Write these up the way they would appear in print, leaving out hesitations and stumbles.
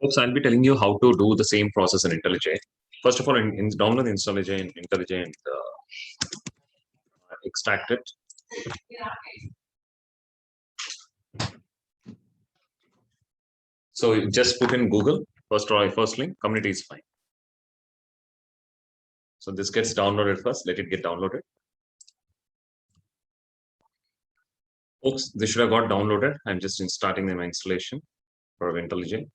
Folks, I'll be telling you how to do the same process in IntelliJ. First of all, download IntelliJ and extract it. So you just put in Google, first link, community is fine. So this gets downloaded first, let it get downloaded. Folks, this should have got downloaded. I'm just starting my installation for IntelliJ.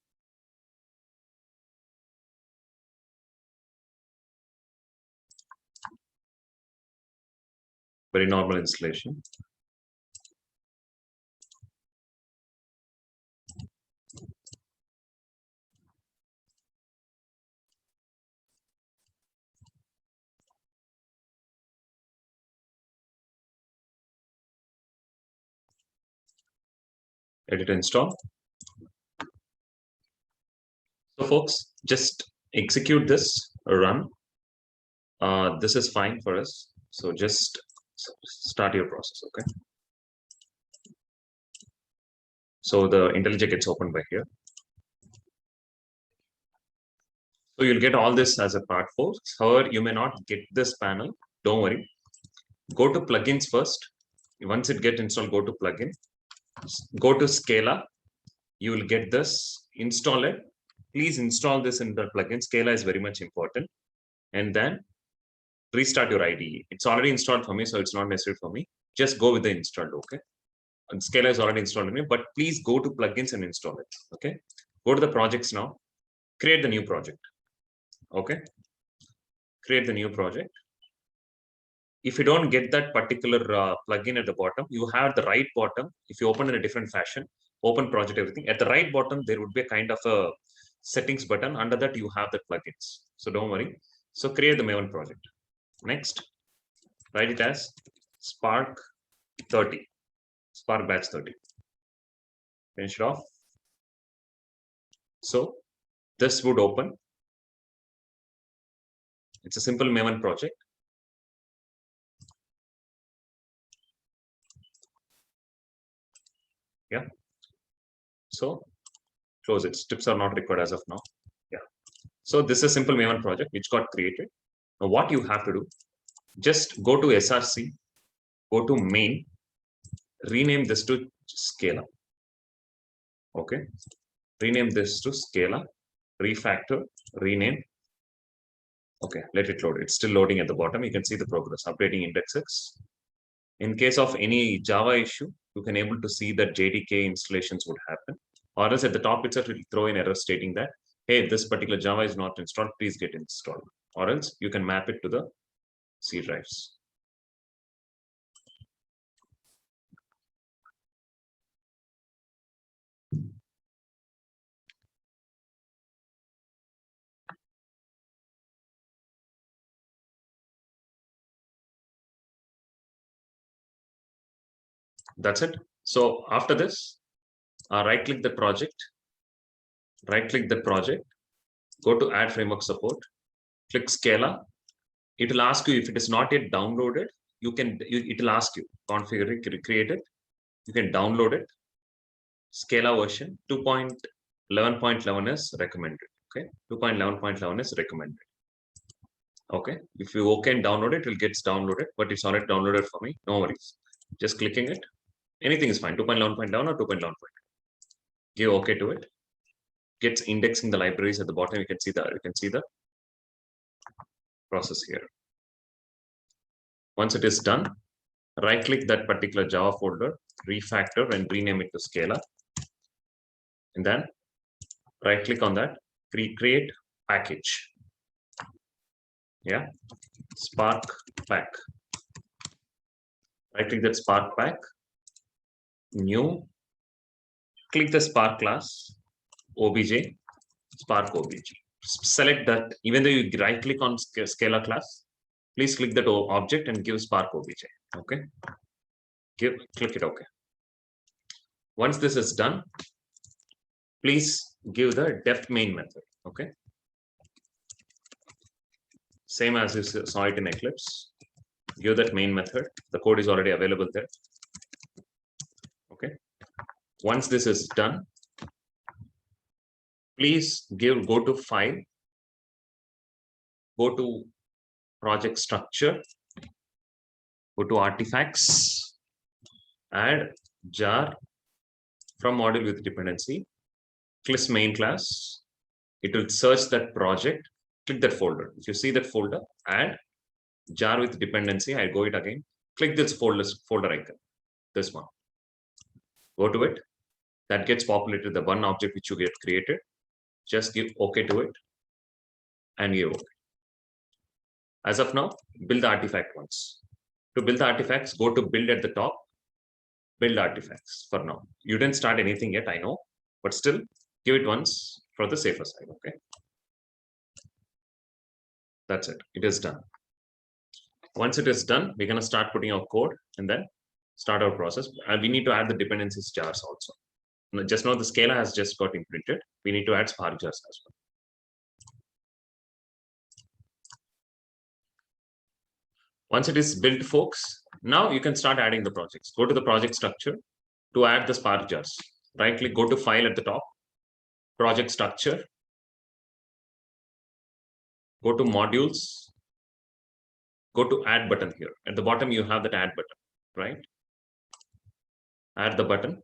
Very normal installation. Edit install. So folks, just execute this, run. This is fine for us. So just start your process, okay? So the IntelliJ gets opened by here. So you'll get all this as a part, folks. However, you may not get this panel. Don't worry. Go to plugins first. Once it gets installed, go to plugin. Go to Scala. You will get this. Install it. Please install this in the plugin. Scala is very much important. And then restart your IDE. It's already installed for me, so it's not necessary for me. Just go with the installed, okay? And Scala is already installed in me, but please go to plugins and install it, okay? Go to the projects now. Create the new project. Okay, create the new project. If you don't get that particular plugin at the bottom, you have the right bottom. If you open in a different fashion, open project, everything at the right bottom, there would be a kind of a settings button. Under that, you have the plugins. So don't worry. So create the Maven project. Next, write it as Spark 30, Spark batch 30. Finish it off. So this would open. It's a simple Maven project. Yeah. So close it. Steps are not required as of now. Yeah. So this is a simple Maven project which got created. Now what you have to do, just go to SRC, go to main, rename this to Scala. Okay. Rename this to Scala, refactor, rename. Okay, let it load. It's still loading at the bottom. You can see the progress, updating indexes. In case of any Java issue, you can able to see that JDK installations would happen. Or else at the top itself, it will throw in error stating that, hey, this particular Java is not installed, please get installed. Or else you can map it to the C drives. That's it. So after this, right-click the project, go to Add Framework Support, click Scala. It will ask you if it is not yet downloaded. It will ask you configure it, create it. You can download it. Scala version 2.11.11 is recommended. Okay, 2.11.11 is recommended. Okay, if you okay and download it, it will get downloaded, but it's already downloaded for me. No worries. Just clicking it. Anything is fine. 2.11.11 or 2.11. Give okay to it. Gets indexing the libraries at the bottom. You can see the process here. Once it is done, right click that particular Java folder, refactor and rename it to Scala. And then right click on that, create package. Yeah, Spark pack. Right click that Spark pack, new, click the Spark class, OBJ, Spark OBJ. Select that, even though you right click on Scala class, please click that object and give Spark OBJ. Okay, click it OK. Once this is done, please give the def main method. Okay, same as you saw it in Eclipse. Give that main method. The code is already available there. Okay, once this is done, please go to file, go to project structure, go to artifacts, add jar from module with dependency, click main class. It will search that project, click that folder. If you see that folder, add jar with dependency. I go it again, click this folder icon, this one. Go to it. That gets populated, the one object which you get created. Just give OK to it and give OK. As of now, build the artifact once. To build the artifacts, go to build at the top, build artifacts for now. You didn't start anything yet, I know, but still give it once for the safer side, okay? That's it, it is done. Once it is done, we're gonna start putting our code and then start our process. And we need to add the dependencies jars also. Just now the Scala has just got imprinted. We need to add Spark jars as well. Once it is built, folks, now you can start adding the projects. Go to the project structure to add the Spark jars. Right click, go to file at the top, project structure, go to modules, go to add button here. At the bottom, you have that add button, right? Add the button,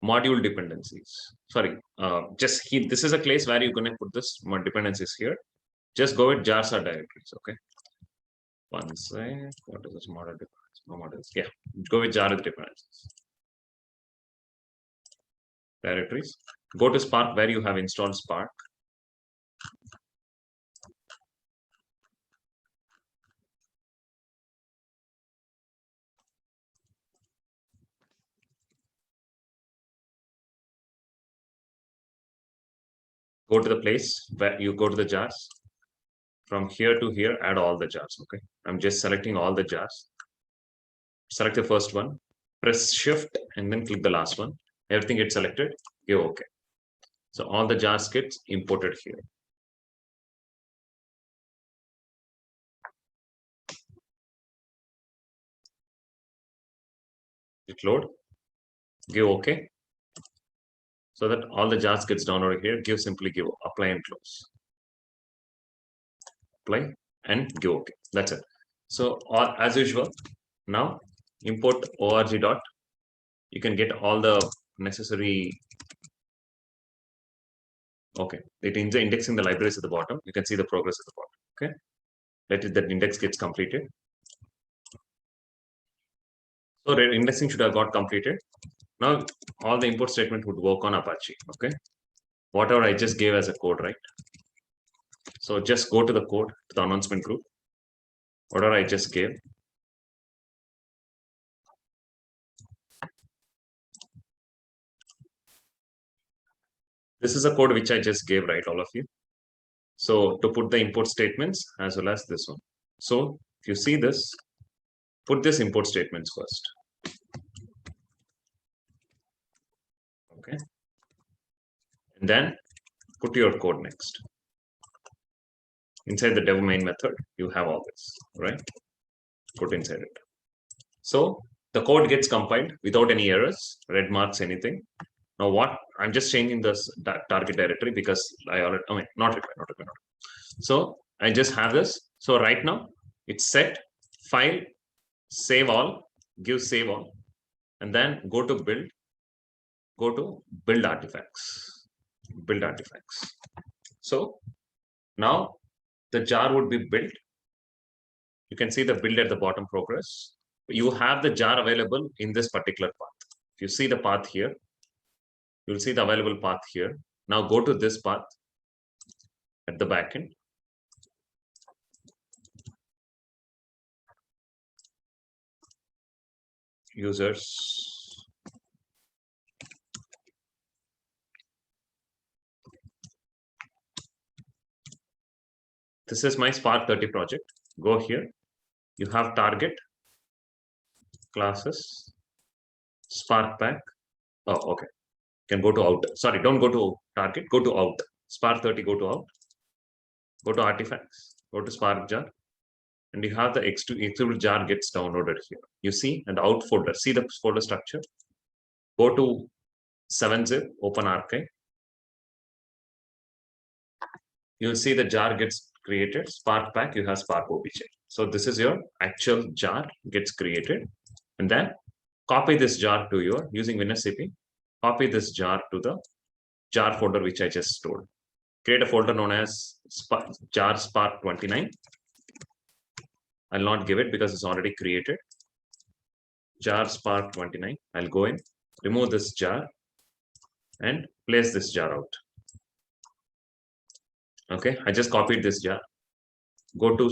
module dependencies. Sorry, this is a place where you're going to put this dependencies here. Just go with jars or directories, okay? One sec, what is this model dependencies? No models, yeah, go with jar with dependencies. Directories, go to Spark where you have installed Spark. Go to the place where you go to the jars. From here to here, add all the jars, okay? I'm just selecting all the jars. Select the first one, press shift and then click the last one. Everything gets selected, give OK. So all the jars get imported here. Hit load, give OK. So that all the jars gets downloaded here, simply give apply and close. Apply and give OK. That's it. So as usual, now import org dot. You can get all the necessary. Okay, it is indexing the libraries at the bottom. You can see the progress at the bottom. Okay, let it that index gets completed. So indexing should have got completed. Now all the import statement would work on Apache. Okay, whatever I just gave as a code, right? So just go to the code, to the announcement group. Whatever I just gave. This is a code which I just gave, right, all of you. So to put the import statements as well as this one. So if you see this, put this import statements first. Okay. And then put your code next. Inside the dev main method, you have all this, right? Put inside it. So the code gets compiled without any errors, red marks, anything. Now what? I'm just changing this target directory because I already, not required. So I just have this. So right now it's set, file, save all, give save all, and then go to build, go to build artifacts, build artifacts. So now the jar would be built. You can see the build at the bottom progress. You have the jar available in this particular path. If you see the path here, you'll see the available path here. Now go to this path at the backend. Users. This is my Spark 30 project. Go here. You have target, classes, Spark pack. Oh, okay. Can go to out. Sorry, don't go to target. Go to out. Spark 30. Go to out. Go to artifacts. Go to Spark jar. And you have the executable jar gets downloaded here. You see, and out folder. See the folder structure. Go to 7-zip, open archive. you'll see the jar gets created. Spark pack, you have Spark OBJ. So this is your actual jar gets created. And then copy this jar to your, using WinSCP, copy this jar to the jar folder which I just stored. Create a folder known as jar spark 29. I'll not give it because it's already created. Jar spark 29. I'll go in, remove this jar, and place this jar out. Okay, I just copied this jar. Go to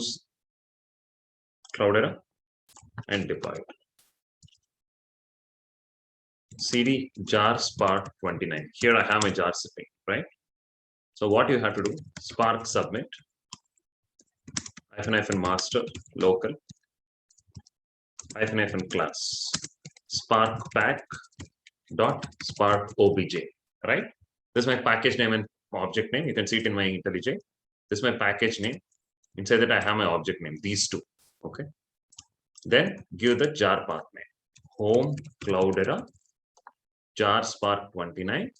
Cloudera and deploy it. CD jar spark 29. Here I have my jar sitting, right? So what you have to do, spark submit -master local -class spark pack dot spark obj, right? This is my package name and object name. You can see it in my IntelliJ. This is my package name. Inside that I have my object name, these two. Okay. Then give the jar path name. Home Cloudera jar spark 29.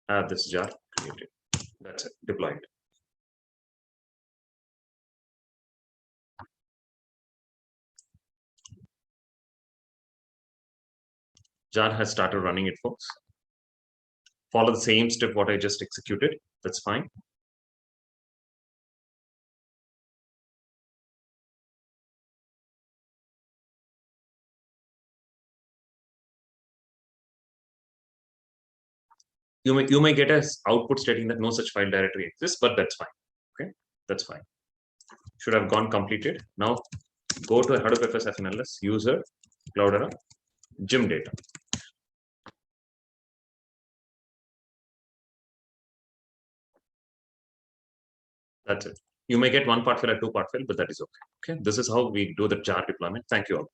Have this jar created. That's it. Deployed. Jar has started running it, folks. Follow the same step what I just executed. That's fine. You may get an output stating that no such file directory exists, but that's fine. Okay, that's fine. Should have gone completed. Now go to Hadoop FS FNLS user Cloudera gym data. That's it. You may get one part file or two part file, but that is okay. Okay, this is how we do the jar deployment. Thank you all.